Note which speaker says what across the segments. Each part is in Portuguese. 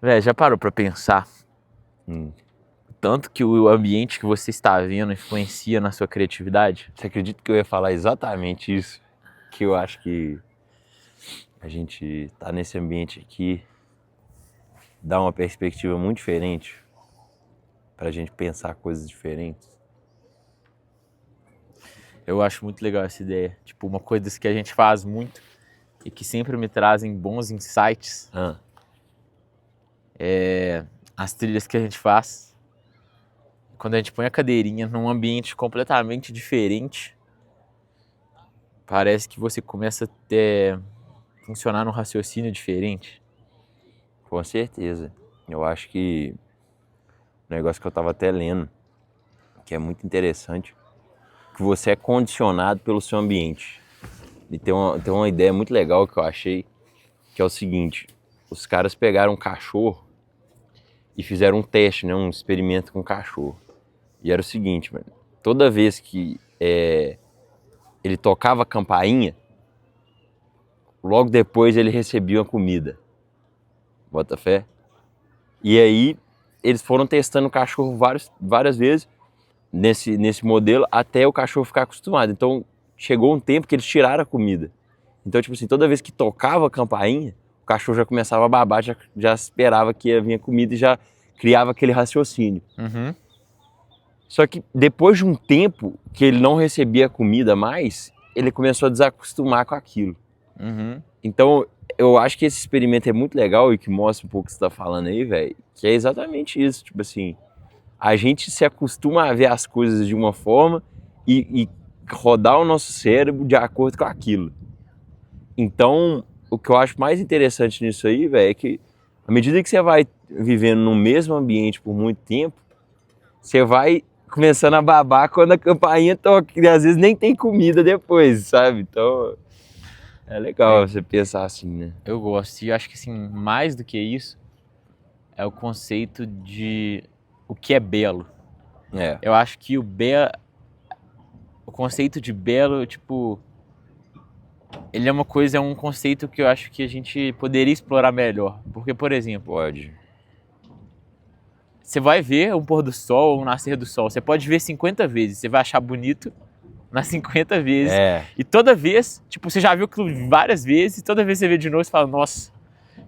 Speaker 1: Véi, já parou pra pensar
Speaker 2: Hum.
Speaker 1: tanto que o ambiente que você está vendo influencia na sua criatividade?
Speaker 2: Você acredita que eu ia falar exatamente isso? Que eu acho que a gente tá nesse ambiente aqui, dá uma perspectiva muito diferente pra gente pensar coisas diferentes.
Speaker 1: Eu acho muito legal essa ideia. Tipo, uma coisa que a gente faz muito e que sempre me trazem bons insights,
Speaker 2: Ah,
Speaker 1: as trilhas que a gente faz. Quando a gente põe a cadeirinha num ambiente completamente diferente, parece que você começa a funcionar num raciocínio diferente.
Speaker 2: com certeza. Eu acho que o negócio que eu tava até lendo, que é muito interessante, que você é condicionado pelo seu ambiente. E tem uma ideia muito legal que eu achei, que é o seguinte: os caras pegaram um cachorro e fizeram um teste, né, um experimento com o cachorro. E era o seguinte, mano, toda vez que ele tocava a campainha, logo depois ele recebia uma comida. Bota fé? E aí eles foram testando o cachorro várias vezes nesse modelo até o cachorro ficar acostumado. Então chegou um tempo que eles tiraram a comida. Então, tipo assim, toda vez que tocava a campainha, o cachorro já começava a babar, já esperava que ia vir a comida e já criava aquele raciocínio.
Speaker 1: Uhum.
Speaker 2: Só que depois de um tempo que ele não recebia comida mais, ele começou a desacostumar com aquilo.
Speaker 1: Uhum.
Speaker 2: Então, eu acho que esse experimento é muito legal e que mostra um pouco o que você tá falando aí, velho, que é exatamente isso. Tipo assim, a gente se acostuma a ver as coisas de uma forma e rodar o nosso cérebro de acordo com aquilo. Então, o que eu acho mais interessante nisso aí, velho, é que à medida que você vai vivendo no mesmo ambiente por muito tempo, você vai começando a babar quando a campainha toca, e às vezes nem tem comida depois, sabe? Então, é legal você pensar assim, né?
Speaker 1: Eu gosto. E eu acho que, assim, mais do que isso, é o conceito de o que é belo.
Speaker 2: É.
Speaker 1: Eu acho que o conceito de belo, tipo, ele é um conceito que eu acho que a gente poderia explorar melhor. Porque, por exemplo,
Speaker 2: Pode.
Speaker 1: você vai ver um pôr do sol ou um nascer do sol, você pode ver 50 vezes, você vai achar bonito nas 50 vezes.
Speaker 2: É.
Speaker 1: E toda vez, tipo, você já viu aquilo várias vezes, e toda vez que você vê de novo, você fala, nossa,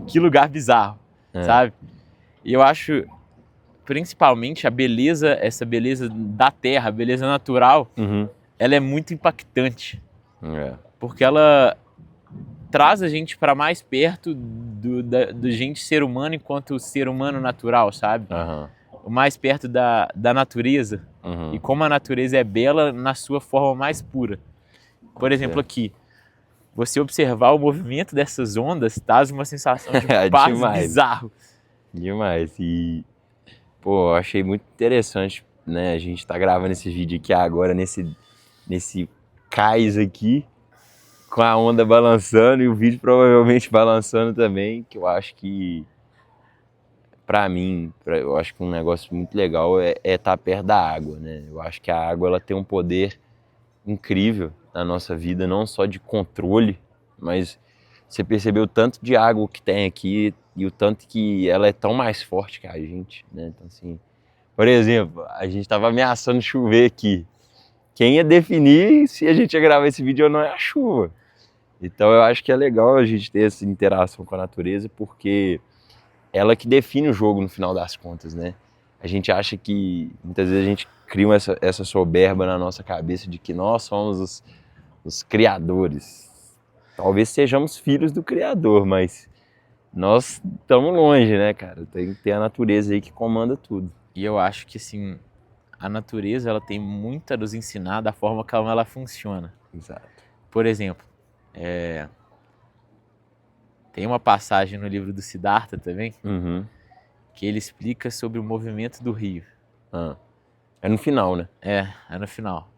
Speaker 1: que lugar bizarro,
Speaker 2: É.
Speaker 1: sabe? E eu acho, principalmente, a beleza, essa beleza da terra, a beleza natural,
Speaker 2: Uhum.
Speaker 1: ela é muito impactante.
Speaker 2: É.
Speaker 1: Porque ela traz a gente para mais perto do gente ser humano enquanto ser humano natural, sabe?
Speaker 2: Aham.
Speaker 1: O mais perto da natureza.
Speaker 2: Uhum.
Speaker 1: E como a natureza é bela na sua forma mais pura. Por exemplo,
Speaker 2: Certo.
Speaker 1: aqui, você observar o movimento dessas ondas traz uma sensação de paz
Speaker 2: Demais.
Speaker 1: bizarro.
Speaker 2: Demais. E, pô, eu achei muito interessante, né? A gente tá gravando esse vídeo aqui agora, nesse cais aqui, com a onda balançando e o vídeo provavelmente balançando também, que eu acho que, pra mim, eu acho que um negócio muito legal é estar perto da água, né? Eu acho que a água, ela tem um poder incrível na nossa vida, não só de controle, mas você percebeu o tanto de água que tem aqui e o tanto que ela é tão mais forte que a gente, né? Então, assim, por exemplo, a gente estava ameaçando chover aqui. Quem ia definir se a gente ia gravar esse vídeo ou não é a chuva. Então eu acho que é legal a gente ter essa interação com a natureza, porque ela que define o jogo no final das contas, né? A gente acha que, muitas vezes a gente cria essa soberba na nossa cabeça de que nós somos os criadores. Talvez sejamos filhos do criador, mas nós estamos longe, né, cara? Tem que ter a natureza aí que comanda tudo.
Speaker 1: E eu acho que, assim, a natureza ela tem muito a nos ensinar da forma como ela funciona.
Speaker 2: Exato.
Speaker 1: Por exemplo, tem uma passagem no livro do Siddhartha também,
Speaker 2: Uhum.
Speaker 1: que ele explica sobre o movimento do rio.
Speaker 2: Ah. É no final, né?
Speaker 1: É no final.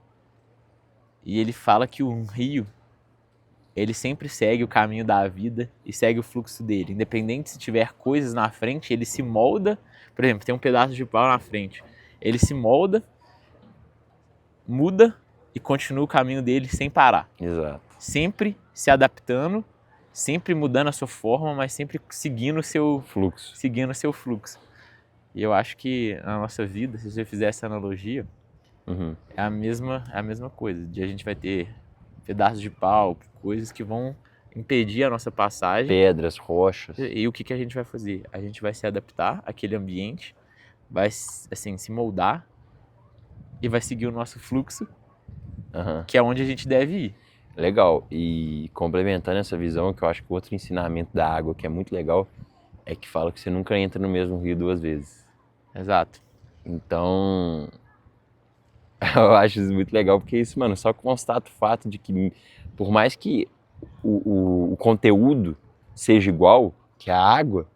Speaker 1: E ele fala que um rio, ele sempre segue o caminho da vida e segue o fluxo dele. Independente se tiver coisas na frente, ele se molda. Por exemplo, tem um pedaço de pau na frente. Ele se molda, muda e continua o caminho dele sem parar.
Speaker 2: Exato.
Speaker 1: Sempre se adaptando sempre mudando a sua forma, mas sempre seguindo o seu
Speaker 2: Fluxo.
Speaker 1: fluxo. E eu acho que na nossa vida, se você fizer essa analogia,
Speaker 2: Uhum.
Speaker 1: é a mesma coisa. A gente vai ter pedaços de pau, coisas que vão impedir a nossa passagem.
Speaker 2: Pedras, rochas.
Speaker 1: E o que a gente vai fazer? A gente vai se adaptar àquele ambiente, vai assim, se moldar e vai seguir o nosso fluxo,
Speaker 2: Uhum.
Speaker 1: que é onde a gente deve ir.
Speaker 2: Legal. E complementando essa visão, que eu acho que o outro ensinamento da água que é muito legal é que fala que você nunca entra no mesmo rio 2 vezes.
Speaker 1: Exato.
Speaker 2: Então, eu acho isso muito legal, porque isso, mano, só constata o fato de que, por mais que o conteúdo seja igual, que a água,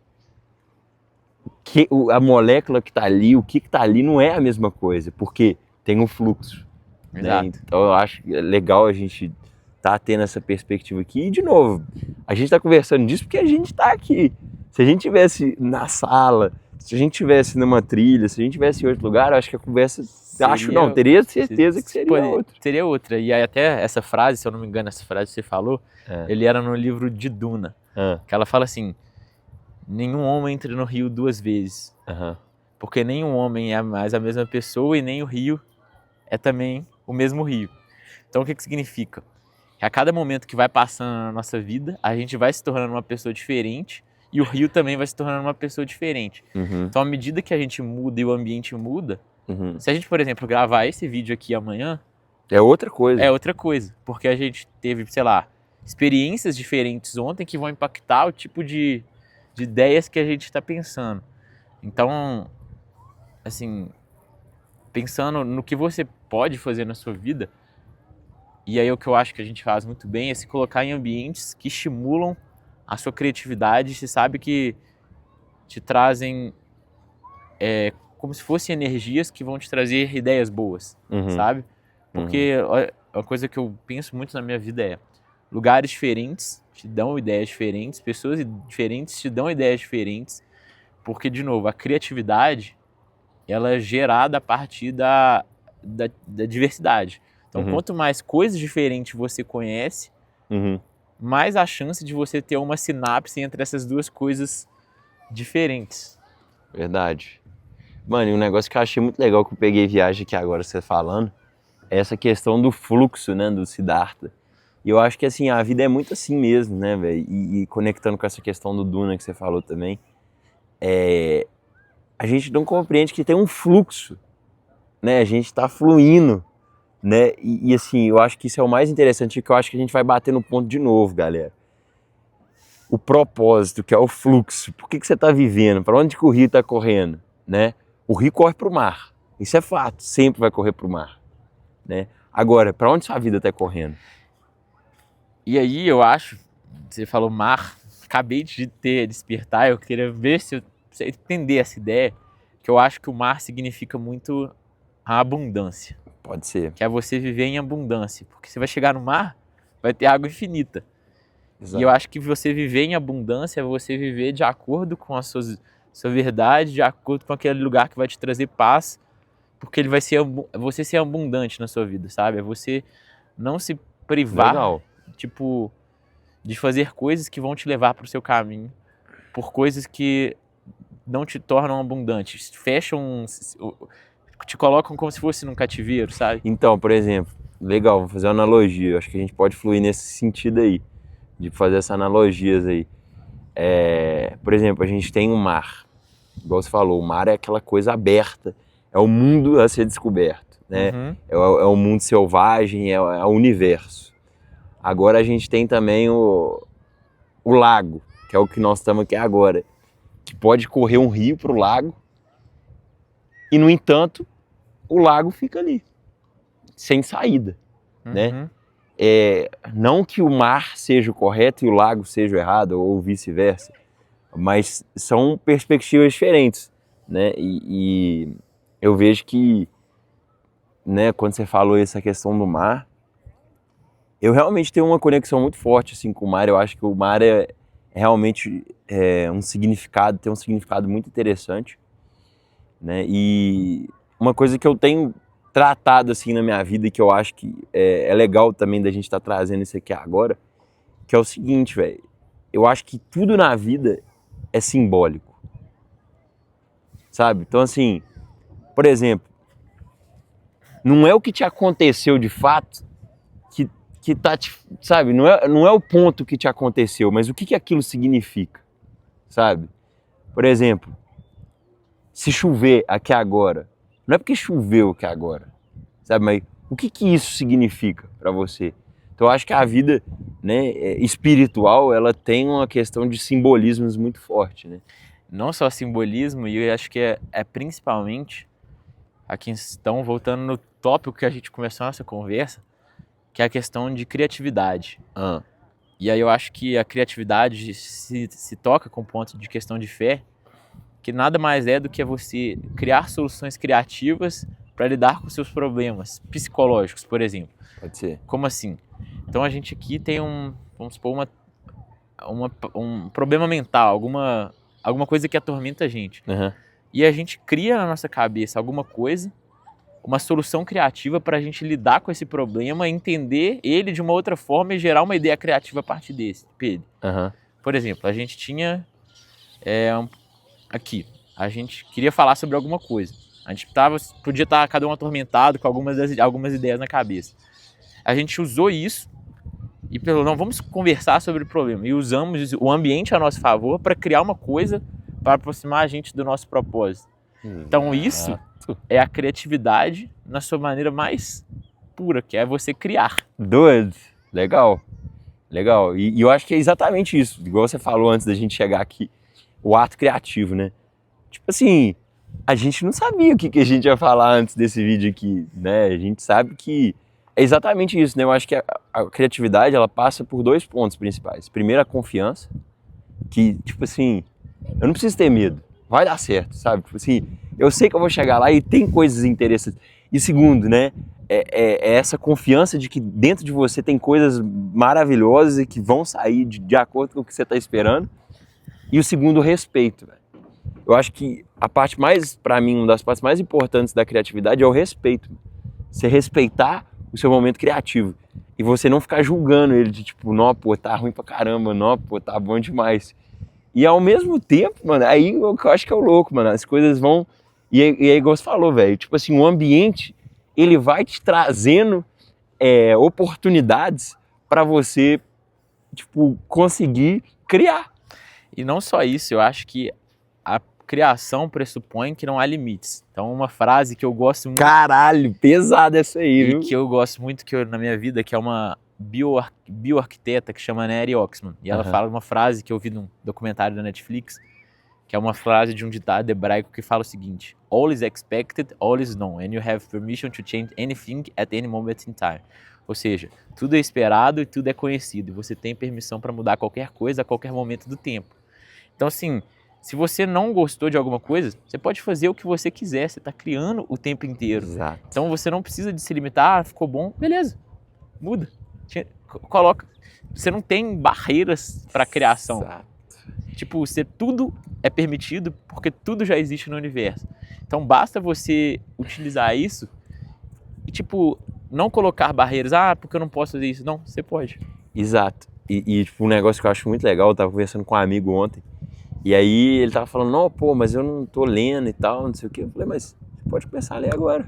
Speaker 2: a molécula que tá ali, o que tá ali não é a mesma coisa, porque tem um fluxo.
Speaker 1: Exato.
Speaker 2: Né? Então eu acho legal a gente tá tendo essa perspectiva aqui. E, de novo, a gente tá conversando disso porque a gente tá aqui. Se a gente tivesse na sala, se a gente tivesse numa trilha, se a gente tivesse em outro lugar, eu acho que a conversa, teria certeza que seria outra.
Speaker 1: Seria outra. E aí até essa frase, se eu não me engano, essa frase que você falou, ele era no livro de Duna, que ela fala assim, nenhum homem entra no rio 2 vezes, porque nenhum homem é mais a mesma pessoa e nem o rio é também o mesmo rio. Então o que significa? Que a cada momento que vai passando na nossa vida, a gente vai se tornando uma pessoa diferente e o rio também vai se tornando uma pessoa diferente. Então à medida que a gente muda e o ambiente muda, se a gente, por exemplo, gravar esse vídeo aqui amanhã,
Speaker 2: é outra coisa.
Speaker 1: É outra coisa, porque a gente teve, sei lá, experiências diferentes ontem que vão impactar o tipo de ideias que a gente está pensando. Então, assim, pensando no que você pode fazer na sua vida, e aí o que eu acho que a gente faz muito bem é se colocar em ambientes que estimulam a sua criatividade, você sabe que te trazem como se fossem energias que vão te trazer ideias boas, sabe? Porque uma coisa que eu penso muito na minha vida é lugares diferentes te dão ideias diferentes, pessoas diferentes te dão ideias diferentes, porque, de novo, a criatividade ela é gerada a partir da diversidade. Então, quanto mais coisas diferentes você conhece, mais a chance de você ter uma sinapse entre essas duas coisas diferentes.
Speaker 2: Verdade. Mano, e um negócio que eu achei muito legal que eu peguei viagem aqui agora, você falando, é essa questão do fluxo, né, do Siddhartha. E eu acho que, assim, a vida é muito assim mesmo, né, velho? E conectando com essa questão do Duna que você falou também, a gente não compreende que tem um fluxo, né? A gente tá fluindo, né? E assim, eu acho que isso é o mais interessante, que eu acho que a gente vai bater no ponto de novo, galera. O propósito, que é o fluxo. Por que você tá vivendo? Para onde que o rio tá correndo, né? O rio corre pro mar. Isso é fato, sempre vai correr pro mar, né? Agora, para onde sua vida tá correndo?
Speaker 1: E aí eu acho, você falou mar, acabei de despertar, eu queria ver se você entender essa ideia, que eu acho que o mar significa muito a abundância.
Speaker 2: Pode ser.
Speaker 1: Que é você viver em abundância, porque você vai chegar no mar, vai ter água infinita.
Speaker 2: Exato.
Speaker 1: E eu acho que você viver em abundância é você viver de acordo com a sua verdade, de acordo com aquele lugar que vai te trazer paz, porque ele vai ser você ser abundante na sua vida, sabe? É você não se privar, tipo, de fazer coisas que vão te levar para o seu caminho, por coisas que não te tornam abundante, te colocam como se fosse num cativeiro, sabe?
Speaker 2: Então, por exemplo, legal, vou fazer uma analogia, eu acho que a gente pode fluir nesse sentido aí, de fazer essas analogias aí. Por exemplo, a gente tem um mar, igual você falou, o mar é aquela coisa aberta, é o mundo a ser descoberto, né? É o mundo selvagem, é o universo. Agora a gente tem também o lago, que é o que nós estamos aqui agora, que pode correr um rio para o lago e, no entanto, o lago fica ali, sem saída, né? Não que o mar seja o correto e o lago seja o errado, ou vice-versa, mas são perspectivas diferentes, né? E eu vejo que, né, quando você falou essa questão do mar, eu realmente tenho uma conexão muito forte assim, com o mar. Eu acho que o mar realmente um significado, tem um significado muito interessante, né? E uma coisa que eu tenho tratado assim na minha vida, que eu acho que é legal também da gente estar trazendo isso aqui agora, que é o seguinte, velho. eu acho que tudo na vida é simbólico, sabe? Então, assim, por exemplo, não é o que te aconteceu de fato que tá te, sabe? Não é o ponto que te aconteceu, mas o que aquilo significa, sabe? Por exemplo, se chover aqui agora, não é porque choveu aqui agora, sabe? Mas o que isso significa para você? Então eu acho que a vida, né, espiritual, ela tem uma questão de simbolismos muito forte, né?
Speaker 1: Não só simbolismo, e eu acho que é principalmente a questão, voltando no tópico que a gente começou a nossa conversa, que é a questão de criatividade. E aí eu acho que a criatividade se toca com o ponto de questão de fé, que nada mais é do que você criar soluções criativas para lidar com seus problemas psicológicos, por exemplo.
Speaker 2: Pode ser.
Speaker 1: Como assim? Então a gente aqui tem vamos supor, um problema mental, alguma coisa que atormenta a gente.
Speaker 2: Uhum.
Speaker 1: E a gente cria na nossa cabeça alguma coisa, uma solução criativa para a gente lidar com esse problema, entender ele de uma outra forma e gerar uma ideia criativa a partir desse. Pedro.
Speaker 2: Uhum.
Speaker 1: Por exemplo, a gente tinha aqui, a gente queria falar sobre alguma coisa. A gente podia estar cada um atormentado com algumas ideias na cabeça. A gente usou isso e falou, não, vamos conversar sobre o problema. E usamos o ambiente a nosso favor para criar uma coisa para aproximar a gente do nosso propósito. Então isso é a criatividade na sua maneira mais pura, que é você criar.
Speaker 2: Doido. Legal. Legal. E eu acho que é exatamente isso. Igual você falou antes da gente chegar aqui. O ato criativo, né? Tipo assim, a gente não sabia o que a gente ia falar antes desse vídeo aqui, né? A gente sabe que é exatamente isso, né? Eu acho que a criatividade, ela passa por 2 pontos principais. Primeiro, a confiança, que, tipo assim, eu não preciso ter medo. Vai dar certo, sabe? Tipo assim, eu sei que eu vou chegar lá e tem coisas interessantes. E segundo, né? É essa confiança de que dentro de você tem coisas maravilhosas e que vão sair de acordo com o que você está esperando. E o segundo, o respeito, velho. Eu acho que a parte mais, pra mim, uma das partes mais importantes da criatividade é o respeito. Você respeitar o seu momento criativo. E você não ficar julgando ele de tipo, não, pô, tá ruim pra caramba, não, pô, tá bom demais. E ao mesmo tempo, mano, aí eu acho que é o louco, mano, as coisas vão... E é igual você falou, velho, tipo assim, o ambiente, ele vai te trazendo oportunidades pra você, tipo, conseguir criar.
Speaker 1: E não só isso, eu acho que a criação pressupõe que não há limites. Então uma frase que eu gosto muito...
Speaker 2: Caralho, pesada essa aí, viu?
Speaker 1: E que eu gosto muito na minha vida, que é uma bioarquiteta que chama Neri Oxman. E ela fala uma frase que eu vi num documentário da Netflix, que é uma frase de um ditado hebraico que fala o seguinte: all is expected, all is known, and you have permission to change anything at any moment in time. Ou seja, tudo é esperado e tudo é conhecido. E você tem permissão para mudar qualquer coisa a qualquer momento do tempo. Então, assim, se você não gostou de alguma coisa, você pode fazer o que você quiser. Você está criando o tempo inteiro.
Speaker 2: Exato.
Speaker 1: Então, você não precisa de se limitar. Ah, ficou bom, beleza, muda. Coloca. Você não tem barreiras para criação.
Speaker 2: Exato.
Speaker 1: Tipo, tudo é permitido porque tudo já existe no universo. Então, basta você utilizar isso e, tipo, não colocar barreiras. Ah, porque eu não posso fazer isso. Não, você pode.
Speaker 2: Exato. E tipo, um negócio que eu acho muito legal, eu tava conversando com um amigo ontem, e aí ele tava falando, não, pô, mas eu não tô lendo e tal, não sei o quê. Eu falei, mas você pode começar a ler agora.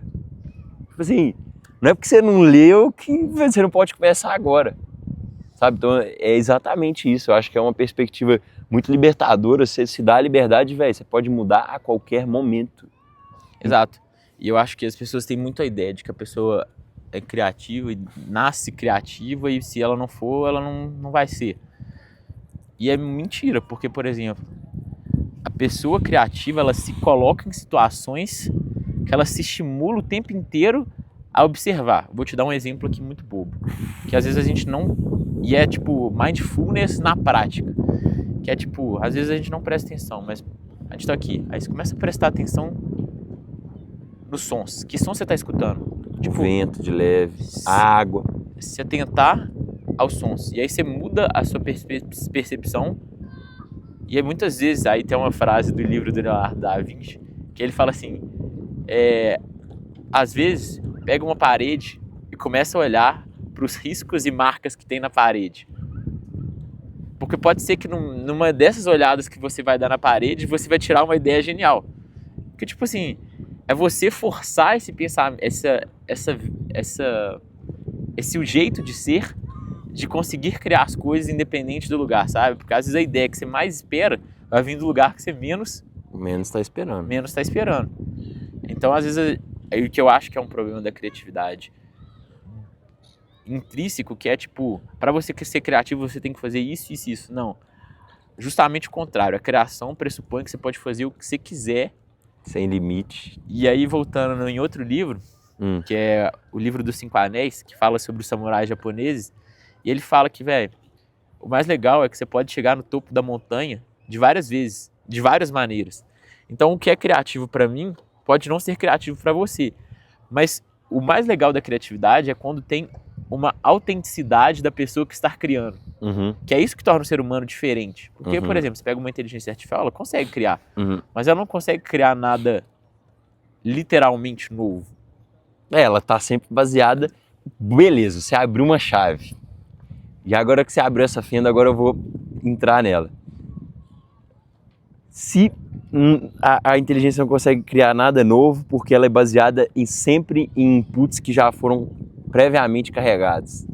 Speaker 2: Tipo assim, não é porque você não leu que você não pode começar agora, sabe? Então é exatamente isso. Eu acho que é uma perspectiva muito libertadora. Você se dá a liberdade, velho, você pode mudar a qualquer momento.
Speaker 1: Exato. E eu acho que as pessoas têm muito a ideia de que a pessoa é criativa e nasce criativa e se ela não for, ela não vai ser. E é mentira, porque, por exemplo, a pessoa criativa, ela se coloca em situações que ela se estimula o tempo inteiro a observar. Vou te dar um exemplo aqui muito bobo, que às vezes a gente não... E é tipo mindfulness na prática, que é tipo, às vezes a gente não presta atenção, mas a gente tá aqui, aí você começa a prestar atenção nos sons. Que som você tá escutando?
Speaker 2: Tipo, vento de leve, água.
Speaker 1: Se atentar aos sons. E aí você muda a sua percepção. E aí muitas vezes, aí tem uma frase do livro do Leonardo da Vinci, que ele fala assim, às vezes, pega uma parede e começa a olhar para os riscos e marcas que tem na parede. Porque pode ser que numa dessas olhadas que você vai dar na parede, você vai tirar uma ideia genial. Porque, tipo assim, é você forçar esse pensamento, esse o jeito de ser, de conseguir criar as coisas independente do lugar, sabe? Porque às vezes a ideia que você mais espera vai vir do lugar que você menos
Speaker 2: tá esperando.
Speaker 1: está esperando. Então, às vezes, é o que eu acho que é um problema da criatividade intrínseco, que é tipo, para você ser criativo, você tem que fazer isso, isso, isso. Não. Justamente o contrário. A criação pressupõe que você pode fazer o que você quiser.
Speaker 2: Sem limite.
Speaker 1: E aí, voltando em outro livro, que é o livro dos Cinco Anéis, que fala sobre os samurais japoneses, e ele fala que, velho, o mais legal é que você pode chegar no topo da montanha de várias vezes, de várias maneiras. Então, o que é criativo para mim pode não ser criativo para você. Mas o mais legal da criatividade é quando tem uma autenticidade da pessoa que está criando. Que é isso que torna o ser humano diferente. Porque, por exemplo, você pega uma inteligência artificial, ela consegue criar, mas ela não consegue criar nada literalmente novo.
Speaker 2: Ela tá sempre baseada, beleza, você abriu uma chave. E agora que você abriu essa fenda, agora eu vou entrar nela. Se a inteligência não consegue criar nada novo, porque ela é baseada sempre em inputs que já foram previamente carregados.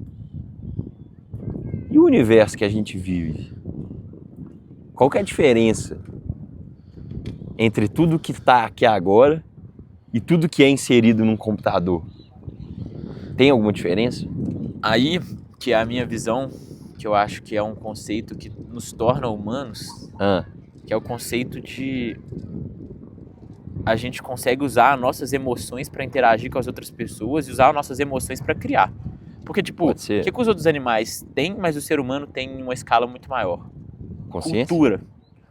Speaker 2: E o universo que a gente vive? Qual que é a diferença entre tudo que está aqui agora e tudo que é inserido num computador? Tem alguma diferença?
Speaker 1: Aí que é a minha visão, que eu acho que é um conceito que nos torna humanos, que é o conceito de a gente consegue usar nossas emoções para interagir com as outras pessoas e usar nossas emoções para criar. Porque, tipo, o que os outros animais têm, mas o ser humano tem em uma escala muito maior?
Speaker 2: Consciência?
Speaker 1: Cultura.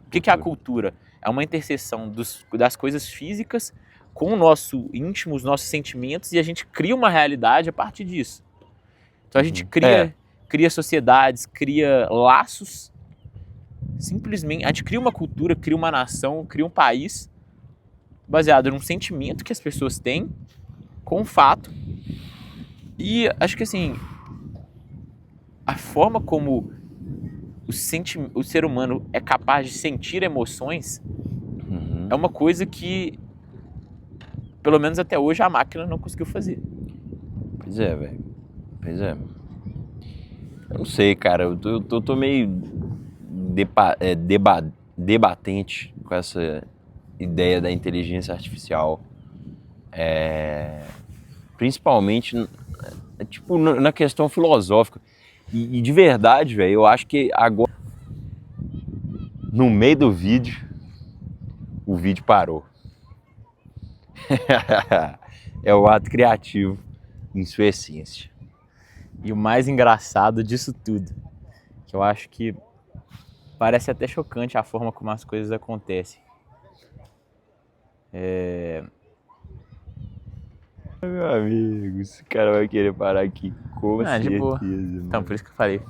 Speaker 1: O que é a cultura? É uma interseção das coisas físicas com o nosso íntimo, os nossos sentimentos, e a gente cria uma realidade a partir disso. Então a gente cria sociedades, cria laços. Simplesmente, a gente cria uma cultura, cria uma nação, cria um país baseado num sentimento que as pessoas têm com um fato. E acho que assim, a forma como o ser humano é capaz de sentir emoções é uma coisa que, pelo menos até hoje, a máquina não conseguiu fazer.
Speaker 2: Pois é, velho. Pois é. Eu não sei, cara. Eu tô meio debatente com essa ideia da inteligência artificial. Principalmente tipo, na questão filosófica. E de verdade, velho, eu acho que agora, no meio do vídeo, o vídeo parou. É o ato criativo em sua essência.
Speaker 1: E o mais engraçado disso tudo, que eu acho que parece até chocante a forma como as coisas acontecem.
Speaker 2: Meu amigo, esse cara vai querer parar aqui com certeza.
Speaker 1: De boa.
Speaker 2: Mano.
Speaker 1: Então, por isso que eu falei.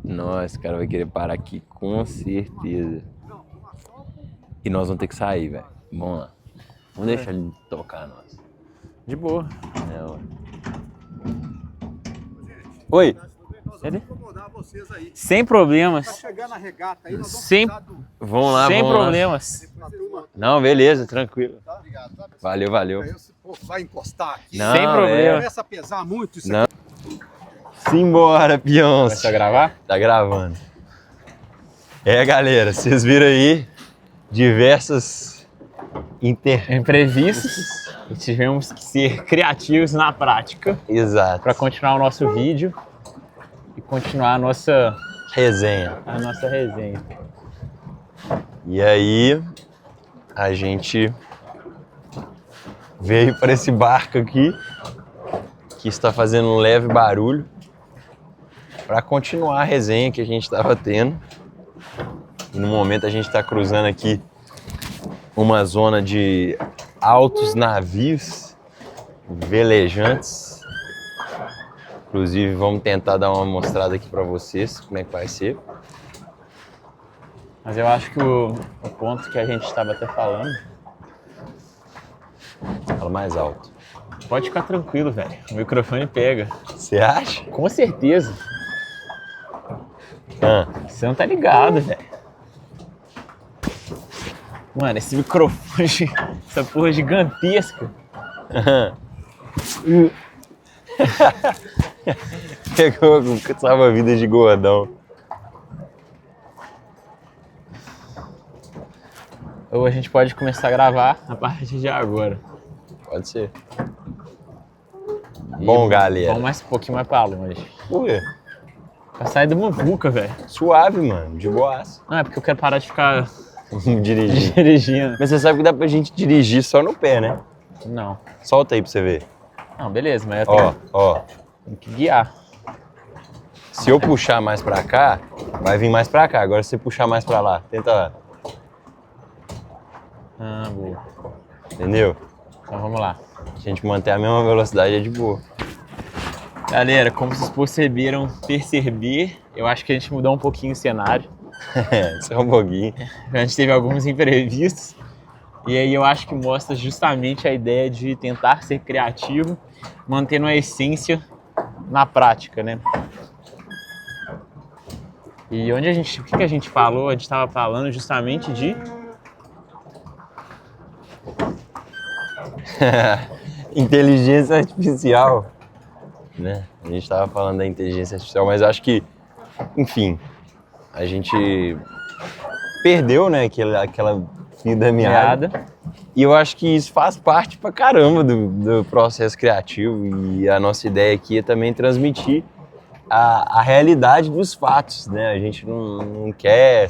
Speaker 2: Nossa, esse cara vai querer parar aqui com certeza. E nós vamos ter que sair, velho. Vamos lá. Vamos deixar ele tocar nós.
Speaker 1: De boa.
Speaker 2: Oi.
Speaker 1: Sem problemas.
Speaker 3: Tá chegando a regata aí, nós
Speaker 2: Vamos lá,
Speaker 1: sem
Speaker 2: vamos
Speaker 1: problemas.
Speaker 3: lá.
Speaker 2: Não, beleza, tranquilo.
Speaker 3: Tá? Obrigado. Tá?
Speaker 2: Valeu.
Speaker 3: Aí você, vai encostar aqui.
Speaker 2: Não,
Speaker 1: Sem problema.
Speaker 3: Começa a pesar muito isso
Speaker 2: Não.
Speaker 3: aqui.
Speaker 2: Simbora, peões.
Speaker 1: Começa a gravar?
Speaker 2: Tá gravando. Galera, vocês viram aí diversas
Speaker 1: Imprevistos. E tivemos que ser criativos na prática
Speaker 2: Exato.
Speaker 1: para continuar o nosso vídeo e continuar a nossa
Speaker 2: Resenha.
Speaker 1: resenha.
Speaker 2: E aí, a gente veio para esse barco aqui, que está fazendo um leve barulho, para continuar a resenha que a gente estava tendo. E no momento a gente está cruzando aqui uma zona de altos navios velejantes. Inclusive, vamos tentar dar uma mostrada aqui para vocês como é que vai ser.
Speaker 1: Mas eu acho que o ponto que a gente estava até falando...
Speaker 2: Fala mais alto.
Speaker 1: Pode ficar tranquilo, velho. O microfone pega.
Speaker 2: Você acha?
Speaker 1: Com certeza.
Speaker 2: Ah,
Speaker 1: Você não tá ligado, velho. Mano, esse microfone, essa porra gigantesca.
Speaker 2: pegou com salva-vidas de gordão.
Speaker 1: Ou a gente pode começar a gravar a partir de agora.
Speaker 2: Pode ser. Bom, galera.
Speaker 1: Vamos mais um pouquinho mais pra longe.
Speaker 2: Por quê?
Speaker 1: Pra sair da muvuca, velho.
Speaker 2: Suave, mano. De boaça.
Speaker 1: Não, é porque eu quero parar de ficar
Speaker 2: Dirigir.
Speaker 1: dirigindo.
Speaker 2: Mas você sabe que dá pra gente dirigir só no pé, né?
Speaker 1: Não.
Speaker 2: Solta aí pra você ver.
Speaker 1: Não, beleza, mas eu
Speaker 2: Ó.
Speaker 1: tenho que guiar.
Speaker 2: Se eu puxar mais pra cá, vai vir mais pra cá. Agora se você puxar mais pra lá, tenta lá.
Speaker 1: Ah, boa.
Speaker 2: Entendeu?
Speaker 1: Então vamos lá.
Speaker 2: A gente manter a mesma velocidade é de boa.
Speaker 1: Galera, como vocês perceber, eu acho que a gente mudou um pouquinho o cenário.
Speaker 2: Só um pouquinho.
Speaker 1: A gente teve alguns imprevistos. E aí eu acho que mostra justamente a ideia de tentar ser criativo, mantendo a essência na prática, né? E o que a gente falou? A gente estava falando justamente de...
Speaker 2: Inteligência artificial, né? A gente tava falando da inteligência artificial, mas acho que, enfim, a gente perdeu, né, aquela fio da meada. E eu acho que isso faz parte pra caramba do processo criativo. E a nossa ideia aqui é também transmitir a realidade dos fatos, né? A gente não quer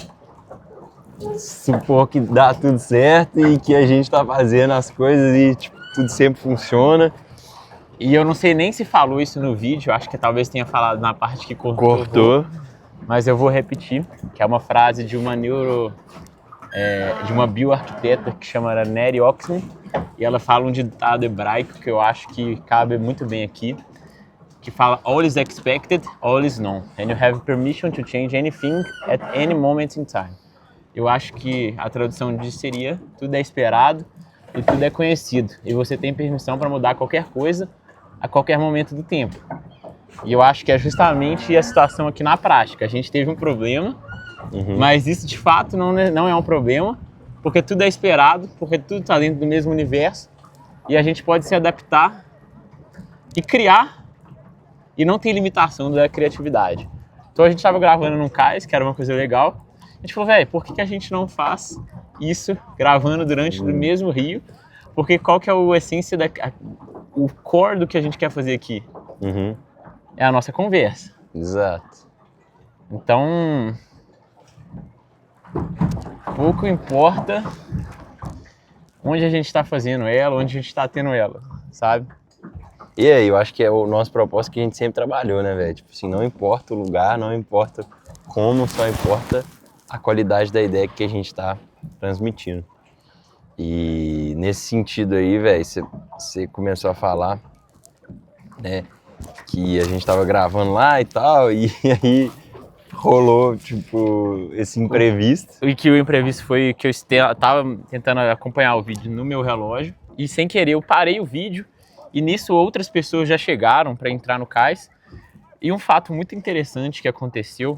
Speaker 2: supor que dá tudo certo e que a gente tá fazendo as coisas e tipo, tudo sempre funciona.
Speaker 1: E eu não sei nem se falou isso no vídeo, acho que talvez tenha falado na parte que cortou. Mas eu vou repetir, que é uma frase de uma de uma bioarquiteta que chama Neri Oxman, e ela fala um ditado hebraico que eu acho que cabe muito bem aqui, que fala all is expected, all is known, and you have permission to change anything at any moment in time. Eu acho que a tradução disso seria tudo é esperado e tudo é conhecido, e você tem permissão para mudar qualquer coisa a qualquer momento do tempo. E eu acho que é justamente a situação aqui na prática. A gente teve um problema, mas isso de fato não é um problema, porque tudo é esperado, porque tudo está dentro do mesmo universo e a gente pode se adaptar e criar e não tem limitação da criatividade. Então a gente estava gravando num cais, que era uma coisa legal. A gente falou, velho, por que a gente não faz isso gravando durante o mesmo rio? Porque qual que é a essência, o core do que a gente quer fazer aqui? É a nossa conversa.
Speaker 2: Exato.
Speaker 1: Então, pouco importa onde a gente está fazendo ela, onde a gente está tendo ela, sabe?
Speaker 2: E aí, eu acho que é o nosso propósito que a gente sempre trabalhou, né, velho? Tipo assim, não importa o lugar, não importa como, só importa a qualidade da ideia que a gente tá transmitindo. E nesse sentido aí, velho, você começou a falar, né, que a gente tava gravando lá e tal, e aí rolou, tipo, esse imprevisto.
Speaker 1: E que o imprevisto foi que eu tava tentando acompanhar o vídeo no meu relógio e sem querer eu parei o vídeo e nisso outras pessoas já chegaram para entrar no cais. E um fato muito interessante que aconteceu,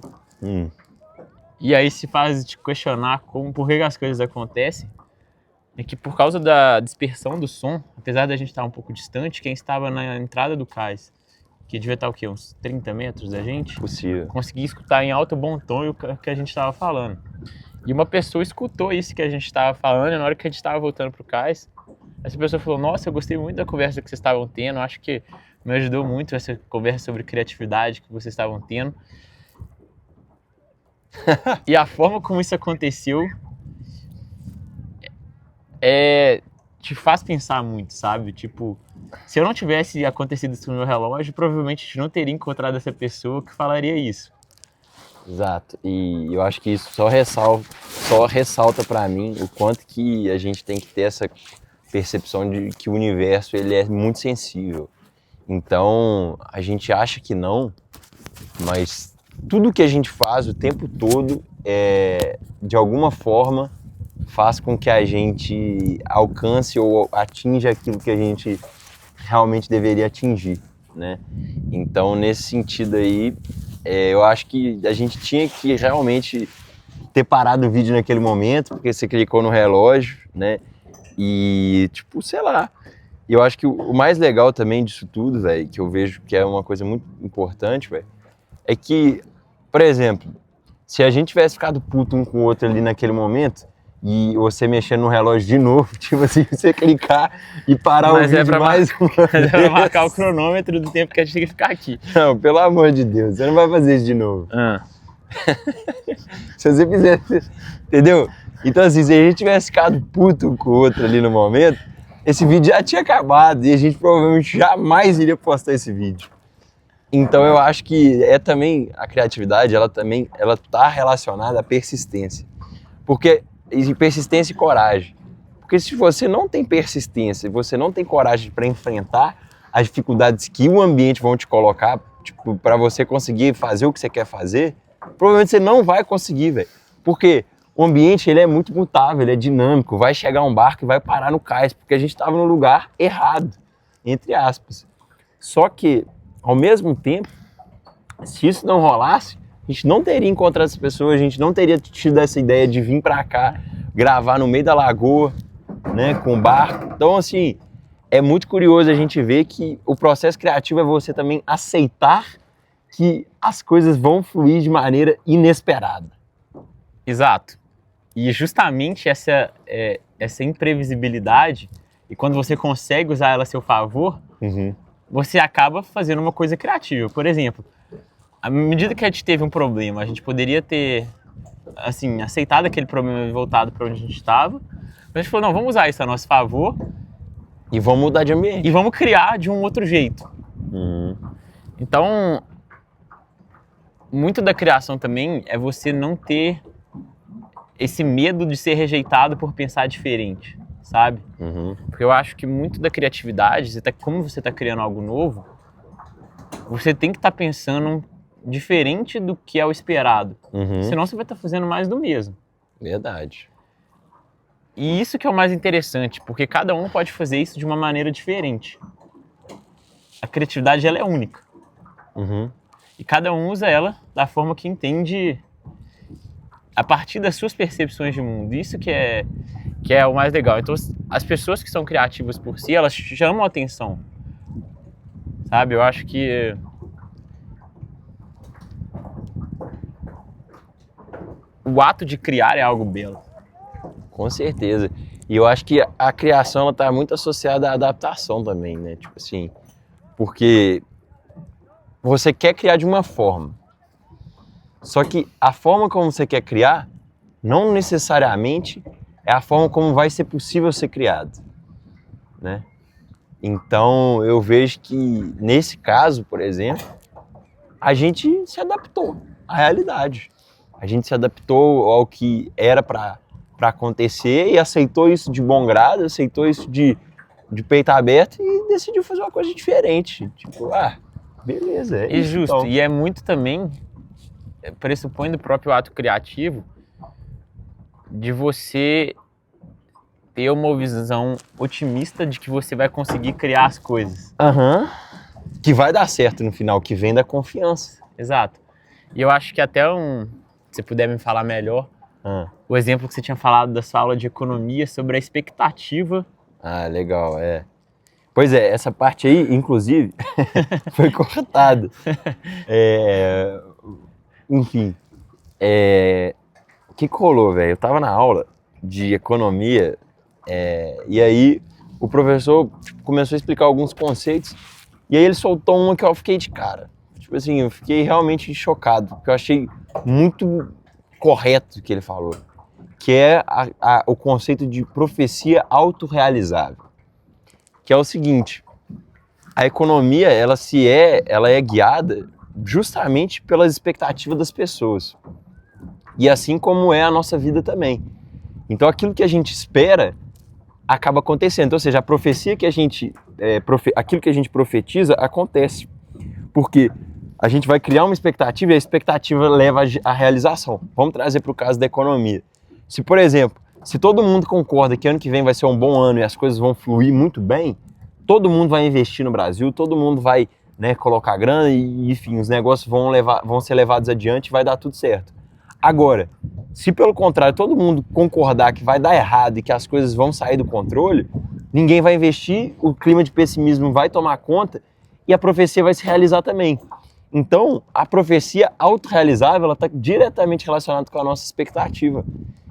Speaker 1: e aí se faz te questionar por que as coisas acontecem, é que por causa da dispersão do som, apesar da gente estar um pouco distante, quem estava na entrada do cais, que devia estar o quê? Uns 30 metros da gente?
Speaker 2: Possível.
Speaker 1: Conseguia escutar em alto bom tom o que a gente estava falando. E uma pessoa escutou isso que a gente estava falando, e na hora que a gente estava voltando pro cais, essa pessoa falou, nossa, eu gostei muito da conversa que vocês estavam tendo, acho que me ajudou muito essa conversa sobre criatividade que vocês estavam tendo. E a forma como isso aconteceu te faz pensar muito, sabe? Tipo, se eu não tivesse acontecido isso no meu relógio, provavelmente a gente não teria encontrado essa pessoa que falaria isso.
Speaker 2: Exato. E eu acho que isso só ressalta pra mim o quanto que a gente tem que ter essa percepção de que o universo ele é muito sensível. Então, a gente acha que não, mas tudo que a gente faz o tempo todo de alguma forma faz com que a gente alcance ou atinja aquilo que a gente realmente deveria atingir. né? Então, nesse sentido aí, eu acho que a gente tinha que realmente ter parado o vídeo naquele momento, porque você clicou no relógio, né? E, tipo, sei lá. Eu acho que o mais legal também disso tudo, velho, que eu vejo que é uma coisa muito importante, velho, é que, por exemplo, se a gente tivesse ficado puto um com o outro ali naquele momento, e você mexendo no relógio de novo, tipo assim, você clicar e parar o vídeo mais uma vez.
Speaker 1: É pra marcar o cronômetro do tempo que a gente tem que ficar aqui.
Speaker 2: Não, pelo amor de Deus, você não vai fazer isso de novo. Se você fizer, entendeu? Então assim, se a gente tivesse ficado puto com o outro ali no momento, esse vídeo já tinha acabado e a gente provavelmente jamais iria postar esse vídeo. Então eu acho que também a criatividade, ela tá relacionada à persistência. Porque persistência e coragem. Porque se você não tem persistência, você não tem coragem para enfrentar as dificuldades que o ambiente vão te colocar, tipo, para você conseguir fazer o que você quer fazer, provavelmente você não vai conseguir, velho. Porque o ambiente, ele é muito mutável, ele é dinâmico. Vai chegar um barco e vai parar no cais, porque a gente estava no lugar errado, entre aspas. Só que, ao mesmo tempo, se isso não rolasse, a gente não teria encontrado essa pessoa, a gente não teria tido essa ideia de vir pra cá, gravar no meio da lagoa, né, com o barco. Então, assim, é muito curioso a gente ver que o processo criativo é você também aceitar que as coisas vão fluir de maneira inesperada.
Speaker 1: Exato. E justamente essa imprevisibilidade, e quando você consegue usar ela a seu favor, você acaba fazendo uma coisa criativa. Por exemplo, à medida que a gente teve um problema, a gente poderia ter, assim, aceitado aquele problema e voltado para onde a gente estava. Mas a gente falou, não, vamos usar isso a nosso favor.
Speaker 2: E vamos mudar de ambiente.
Speaker 1: E vamos criar de um outro jeito. Então, muito da criação também é você não ter esse medo de ser rejeitado por pensar diferente, sabe? Porque eu acho que muito da criatividade, como você está criando algo novo, você tem que estar pensando diferente do que é o esperado. Senão você vai estar fazendo mais do mesmo.
Speaker 2: Verdade.
Speaker 1: E isso que é o mais interessante, porque cada um pode fazer isso de uma maneira diferente. A criatividade, ela é única. E cada um usa ela da forma que entende, a partir das suas percepções de mundo. Isso que é o mais legal. Então, as pessoas que são criativas por si, elas chamam a atenção. Sabe? Eu acho que o ato de criar é algo belo.
Speaker 2: Com certeza. E eu acho que a criação está muito associada à adaptação também, né? Tipo assim, porque você quer criar de uma forma. Só que a forma como você quer criar, não necessariamente é a forma como vai ser possível ser criado, né? Então, eu vejo que, nesse caso, por exemplo, a gente se adaptou à realidade. A gente se adaptou ao que era para acontecer e aceitou isso de bom grado, aceitou isso de peito aberto e decidiu fazer uma coisa diferente. Tipo, beleza, é isso.
Speaker 1: Justo,
Speaker 2: então.
Speaker 1: E é muito também, pressupõe do próprio ato criativo, de você ter uma visão otimista de que você vai conseguir criar as coisas.
Speaker 2: Que vai dar certo no final, que vem da confiança.
Speaker 1: Exato. E eu acho que até se você puder me falar melhor, o exemplo que você tinha falado da sua aula de economia sobre a expectativa.
Speaker 2: Legal, Pois é, essa parte aí, inclusive, foi cortada. Enfim, o que rolou, velho? Eu tava na aula de economia e aí o professor começou a explicar alguns conceitos e aí ele soltou uma que eu fiquei de cara. Tipo assim, eu fiquei realmente chocado, porque eu achei muito correto o que ele falou, que é o conceito de profecia autorrealizável. Que é o seguinte, a economia ela é guiada justamente pelas expectativas das pessoas. E assim como é a nossa vida também. Então aquilo que a gente espera acaba acontecendo. Então, ou seja, a profecia que aquilo que a gente profetiza acontece. Porque a gente vai criar uma expectativa e a expectativa leva à realização. Vamos trazer para o caso da economia. Se, por exemplo, se todo mundo concorda que ano que vem vai ser um bom ano e as coisas vão fluir muito bem, todo mundo vai investir no Brasil, todo mundo vai né, colocar grana e, enfim, os negócios vão ser levados adiante e vai dar tudo certo. Agora, se pelo contrário todo mundo concordar que vai dar errado e que as coisas vão sair do controle, ninguém vai investir, o clima de pessimismo vai tomar conta e a profecia vai se realizar também. Então, a profecia autorrealizável, ela está diretamente relacionada com a nossa expectativa.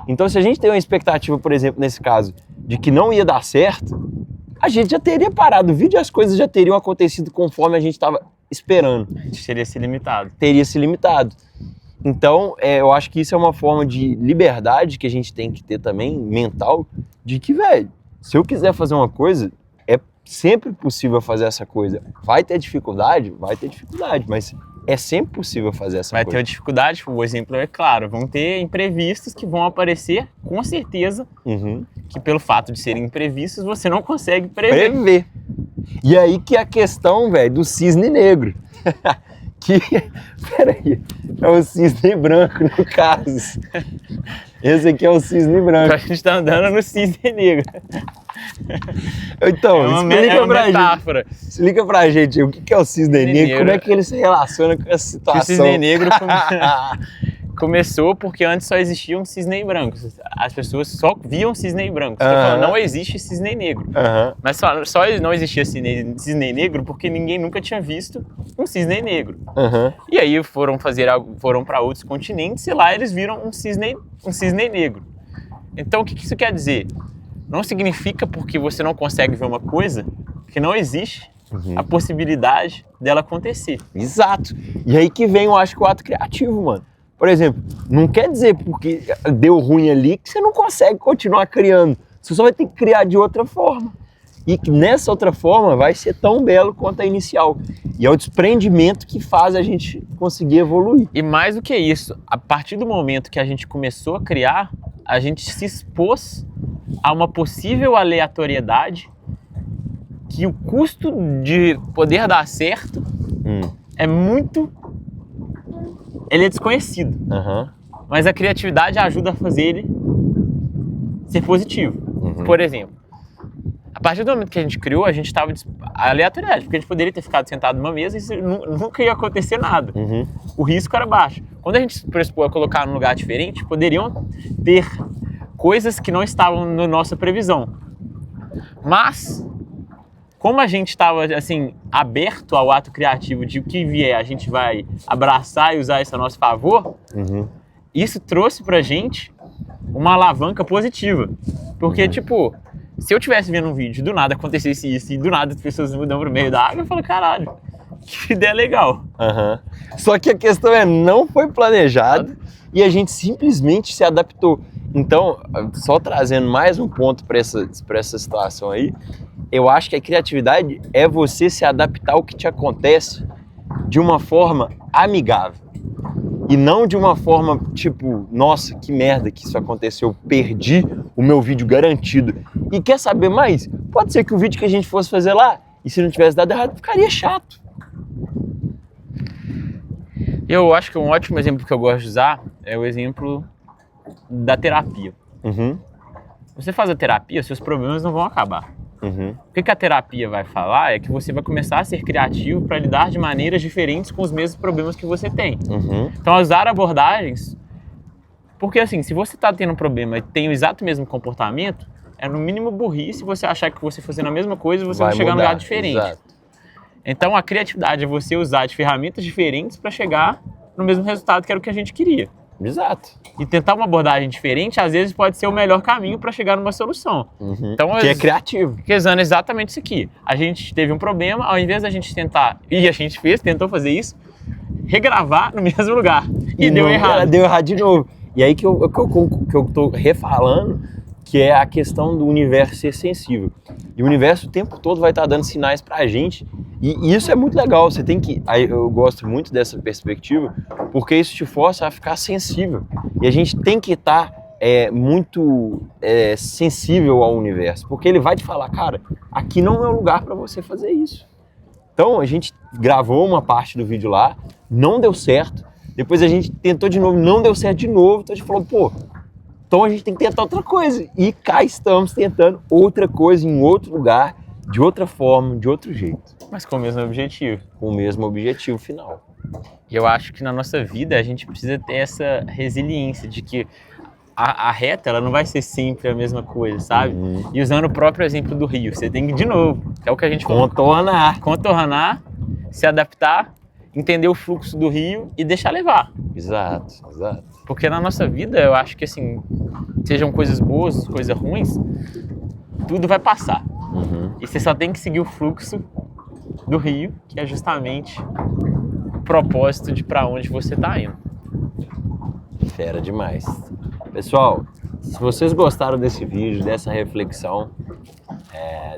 Speaker 2: Então, se a gente tem uma expectativa, por exemplo, nesse caso, de que não ia dar certo, a gente já teria parado o vídeo e as coisas já teriam acontecido conforme a gente estava esperando.
Speaker 1: A gente teria se limitado.
Speaker 2: Teria se limitado. Então, eu acho que isso é uma forma de liberdade que a gente tem que ter também, mental, de que, velho, se eu quiser fazer uma coisa, é sempre possível fazer essa coisa. Vai ter dificuldade? Vai ter dificuldade, mas é sempre possível fazer essa coisa.
Speaker 1: Vai ter dificuldade, o exemplo é claro, vão ter imprevistos que vão aparecer, com certeza, que pelo fato de serem imprevistos, você não consegue prever.
Speaker 2: E aí que é a questão, velho, do cisne negro. Peraí, é o cisne branco no caso. Esse aqui é o cisne branco.
Speaker 1: A gente tá andando no cisne negro.
Speaker 2: Então, explica pra gente o que é o cisne negro, como é que ele se relaciona com essa situação.
Speaker 1: O cisne negro começou porque antes só existiam cisne brancos. As pessoas só viam cisne branco. Não existe cisne negro. Mas só não existia cisne negro porque ninguém nunca tinha visto um cisne negro. E aí foram para outros continentes e lá eles viram um cisne negro. Então o que isso quer dizer? Não significa porque você não consegue ver uma coisa que não existe a possibilidade dela acontecer.
Speaker 2: Exato. E aí que vem, eu acho, que o ato criativo, mano. Por exemplo, não quer dizer porque deu ruim ali que você não consegue continuar criando. Você só vai ter que criar de outra forma. E que nessa outra forma vai ser tão belo quanto a inicial. E é o desprendimento que faz a gente conseguir evoluir.
Speaker 1: E mais do que isso, a partir do momento que a gente começou a criar, a gente se expôs a uma possível aleatoriedade que o custo de poder dar certo é muito... Ele é desconhecido, mas a criatividade ajuda a fazer ele ser positivo. Por exemplo, a partir do momento que a gente criou, a gente estava aleatoriedade, porque a gente poderia ter ficado sentado numa mesa e nunca ia acontecer nada. O risco era baixo. Quando a gente se predispôs a colocar num lugar diferente, poderiam ter coisas que não estavam na nossa previsão. Mas, como a gente estava assim, aberto ao ato criativo de o que vier, a gente vai abraçar e usar isso a nosso favor, isso trouxe pra gente uma alavanca positiva. Porque, tipo, se eu estivesse vendo um vídeo e do nada acontecesse isso e do nada as pessoas mudam pro meio da água, eu falo, caralho, que ideia legal.
Speaker 2: Só que a questão não foi planejado e a gente simplesmente se adaptou. Então, só trazendo mais um ponto para essa situação aí, eu acho que a criatividade é você se adaptar ao que te acontece de uma forma amigável. E não de uma forma tipo, nossa, que merda que isso aconteceu, perdi o meu vídeo garantido. E quer saber mais? Pode ser que o vídeo que a gente fosse fazer lá, e se não tivesse dado errado, ficaria chato.
Speaker 1: Eu acho que um ótimo exemplo que eu gosto de usar é o exemplo da terapia. Você faz a terapia, seus problemas não vão acabar. O que a terapia vai falar é que você vai começar a ser criativo para lidar de maneiras diferentes com os mesmos problemas que você tem. Então, usar abordagens... Porque, assim, se você está tendo um problema e tem o exato mesmo comportamento, é no mínimo burrice você achar que você fazendo a mesma coisa você vai chegar num lugar diferente. Exato. Então, a criatividade é você usar de ferramentas diferentes para chegar no mesmo resultado que era o que a gente queria.
Speaker 2: Exato.
Speaker 1: E tentar uma abordagem diferente, às vezes, pode ser o melhor caminho para chegar numa solução. Então,
Speaker 2: que é criativo.
Speaker 1: Usando exatamente isso aqui. A gente teve um problema, ao invés da gente tentar, e a gente tentou fazer isso, regravar no mesmo lugar. E deu errado.
Speaker 2: Deu errado de novo. E aí que eu tô refalando, que é a questão do universo ser sensível. E o universo o tempo todo vai estar dando sinais pra gente. E isso é muito legal. Você tem que... Eu gosto muito dessa perspectiva, porque isso te força a ficar sensível. E a gente tem que estar muito sensível ao universo. Porque ele vai te falar, cara, aqui não é o lugar pra você fazer isso. Então a gente gravou uma parte do vídeo lá, não deu certo. Depois a gente tentou de novo, não deu certo de novo. Então a gente falou, pô, então a gente tem que tentar outra coisa. E cá estamos tentando outra coisa em outro lugar, de outra forma, de outro jeito,
Speaker 1: Mas com o mesmo objetivo.
Speaker 2: com o mesmo objetivo final.
Speaker 1: E eu acho que na nossa vida a gente precisa ter essa resiliência de que a reta ela não vai ser sempre a mesma coisa, sabe? E usando o próprio exemplo do rio, você tem que, de novo, que é o que a gente falou, contornar, se adaptar, entender o fluxo do rio e deixar levar.
Speaker 2: Exato.
Speaker 1: Porque na nossa vida, eu acho que assim, sejam coisas boas, coisas ruins, tudo vai passar. E você só tem que seguir o fluxo do rio, que é justamente o propósito de para onde você tá indo.
Speaker 2: Fera demais. Pessoal, se vocês gostaram desse vídeo, dessa reflexão,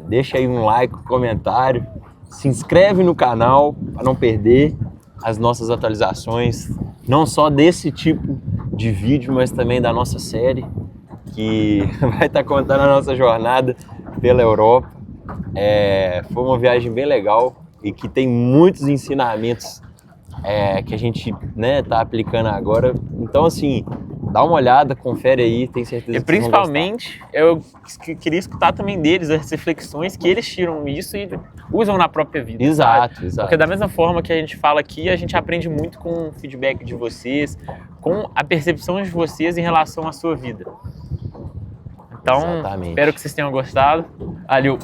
Speaker 2: deixa aí um like, um comentário, se inscreve no canal para não perder as nossas atualizações, não só desse tipo de vídeo, mas também da nossa série, que vai estar contando a nossa jornada pela Europa. Foi uma viagem bem legal e que tem muitos ensinamentos que a gente tá aplicando agora. Então, assim, dá uma olhada, confere aí, tenho certeza
Speaker 1: E
Speaker 2: que vocês vão gostar.
Speaker 1: principalmente, eu queria escutar também deles as reflexões que eles tiram isso e usam na própria vida.
Speaker 2: Exato,
Speaker 1: sabe?
Speaker 2: exato.
Speaker 1: Porque da mesma forma que a gente fala aqui, a gente aprende muito com o feedback de vocês, com a percepção de vocês em relação à sua vida. Então,
Speaker 2: Exatamente.
Speaker 1: espero que vocês tenham gostado. Valeu!